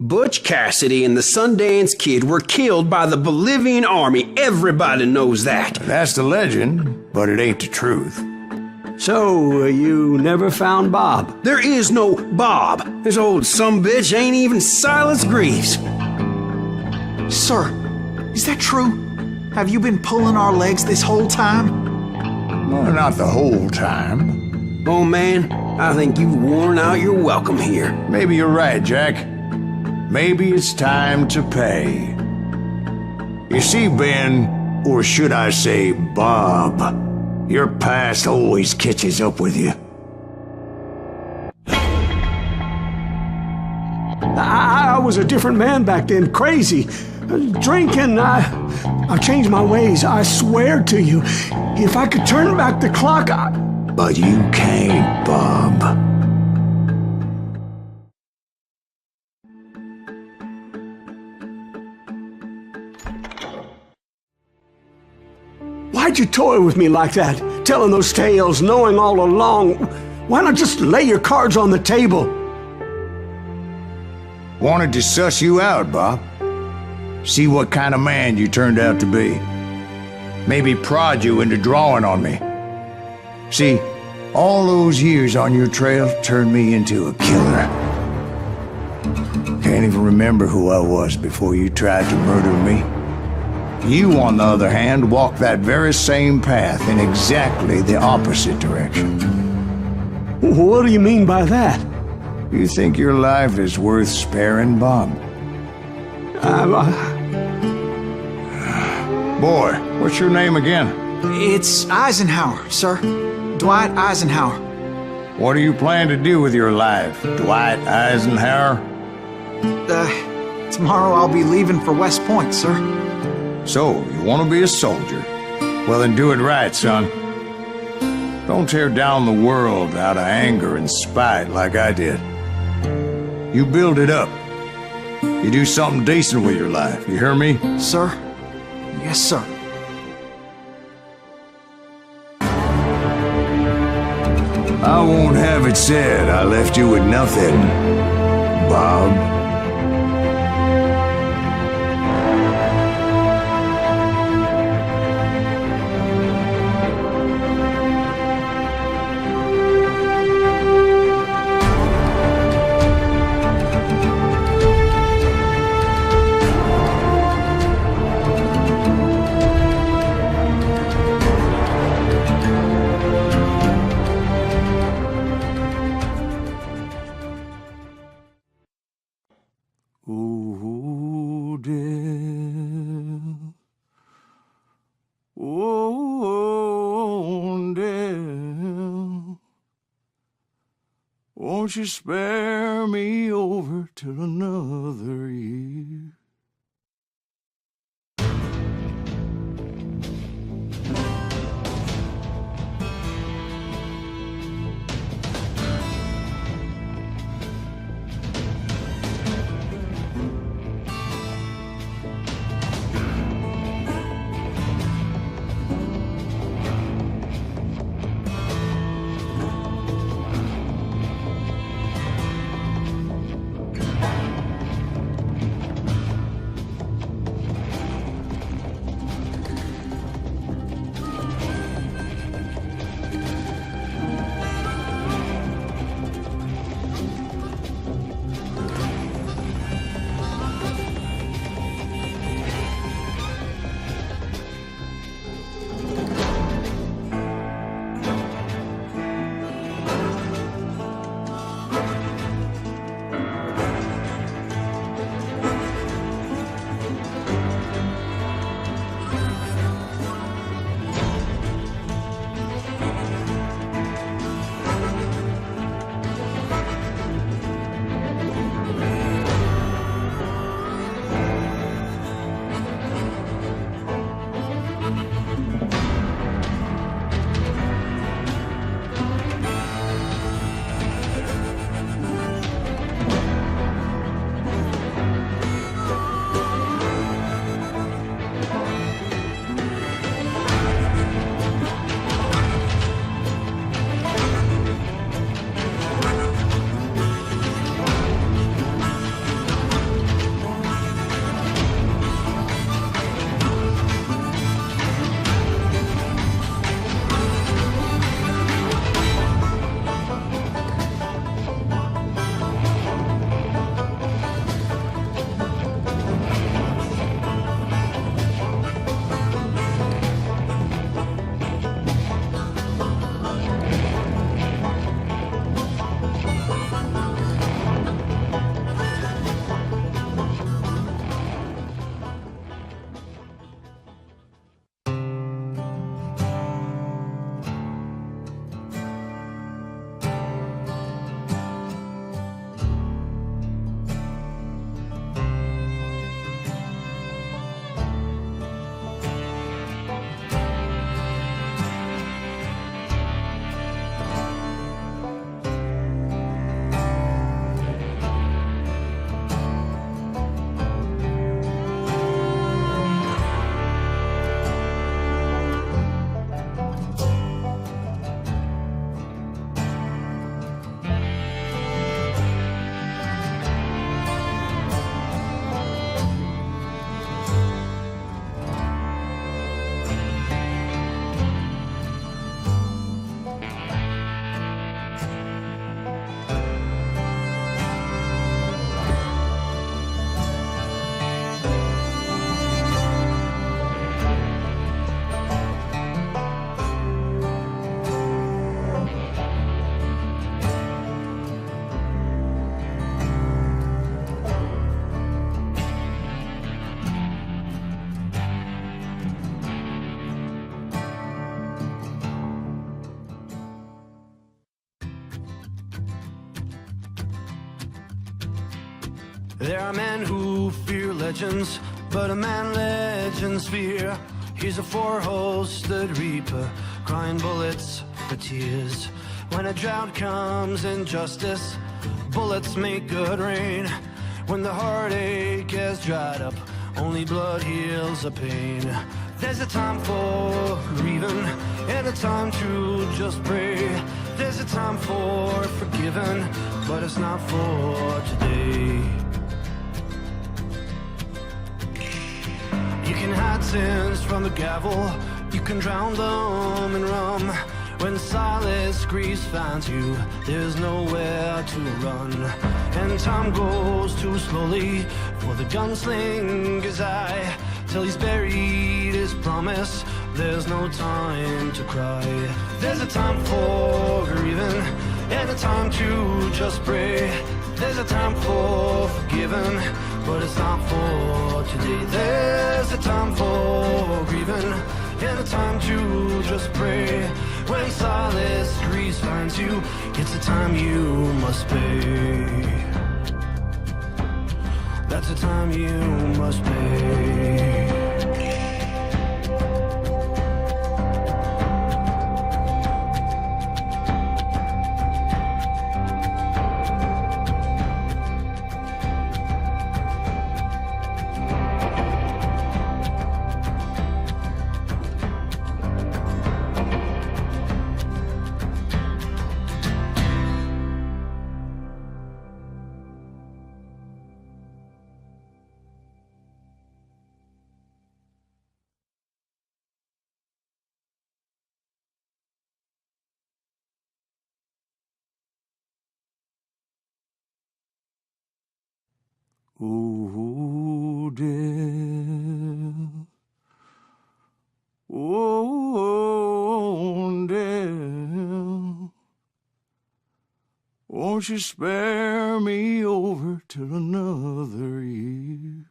Butch Cassidy and the Sundance Kid were killed by the Bolivian army. Everybody knows that. That's the legend, but it ain't the truth. So, you never found Bob? There is no Bob. This old sumbitch ain't even Silas Greaves. Sir, is that true? Have you been pulling our legs this whole time? Well, not the whole time. Oh man, I think you've worn out your welcome here. Maybe you're right, Jack. Maybe it's time to pay. You see, Ben, or should I say Bob, your past always catches up with you. I was a different man back then, crazy. Drinking, I've changed my ways, I swear to you. If I could turn back the clock, But you can't, Bob. Why'd you toy with me like that? Telling those tales, knowing all along. Why not just lay your cards on the table? Wanted to suss you out, Bob. See what kind of man you turned out to be. Maybe prod you into drawing on me. See, all those years on your trail turned me into a killer. Can't even remember who I was before you tried to murder me. You, on the other hand, walked that very same path in exactly the opposite direction. What do you mean by that? You think your life is worth sparing, Bob? Boy, what's your name again? It's Eisenhower, sir. Dwight Eisenhower. What do you plan to do with your life, Dwight Eisenhower? Tomorrow I'll be leaving for West Point, sir. So, you want to be a soldier? Well, then do it right, son. Don't tear down the world out of anger and spite like I did. You build it up. You do something decent with your life, you hear me? Sir? Yes, sir. I won't have it said I left you with nothing, Bob. Oh, dear. Oh, dear. Won't you spare me over till another year? There are men who fear legends, but a man legends fear. He's a four-hosted reaper, crying bullets for tears. When a drought comes in justice, bullets make good rain. When the heartache has dried up, only blood heals the pain. There's a time for grieving and a time to just pray. There's a time for forgiving, but it's not for today. You can hide sins from the gavel, you can drown them in rum. When silence grease finds you, there's nowhere to run. And time goes too slowly for the gunslinger's eye. Till he's buried his promise, there's no time to cry. There's a time for grieving and a time to just pray. There's a time for forgiving, but it's not for today. There's a time for grieving and a time to just pray. When silence grease finds you, it's a time you must pay. That's a time you must pay. Oh, dear. Oh, dear. Won't you spare me over till another year?